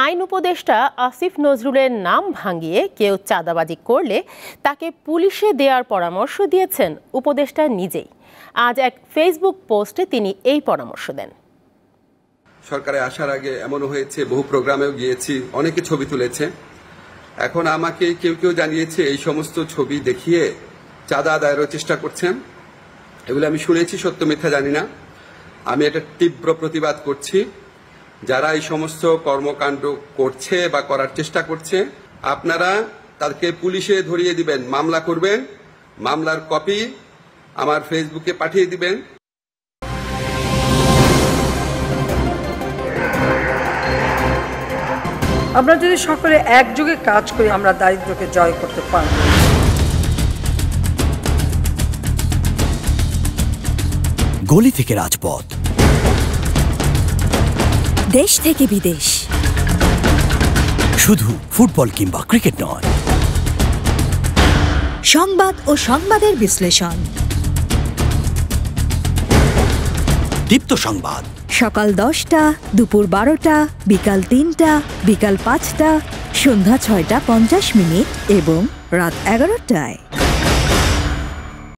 আইন উপদেষ্টা আসিফ নজরুলের নাম ভাঙিয়ে কেউ চাঁদাবাজি করলে তাকে পুলিশে দেওয়ার পরামর্শ দিয়েছেন উপদেষ্টা নিজেই। আজ এক ফেসবুক পোস্টে তিনি এই পরামর্শ দেন। সরকারে আসার আগে এমনও হয়েছে, বহু প্রোগ্রামেও গিয়েছি, অনেকে ছবি তুলেছে। এখন আমাকে কেউ কেউ জানিয়েছে এই সমস্ত ছবি দেখিয়ে চাঁদা আদায়েরও চেষ্টা করছেন। এগুলো আমি শুনেছি, সত্য মিথ্যা জানি না। আমি এটা তীব্র প্রতিবাদ করছি। যারা এই সমস্ত কর্মকাণ্ড করছে বা করার চেষ্টা করছে, আপনারা তাদেরকে পুলিশে ধরিয়ে দিবেন, মামলা করবেন, মামলার কপি আমার ফেসবুকে পাঠিয়ে দিবেন। আমরা যদি সকলে একযোগে কাজ করি, আমরা দারিদ্র্যকে জয় করতে পারব। গলি থেকে রাজপথ, দেশ থেকে বিদেশ, শুধু ফুটবল কিংবা ক্রিকেট নয়, সংবাদ ও সংবাদের বিশ্লেষণ। দীপ্ত সংবাদ, সকাল 10টা, দুপুর 12টা, বিকাল 3টা, বিকাল 5টা, সন্ধ্যা 6টা 50 মিনিট এবং রাত 11টায়।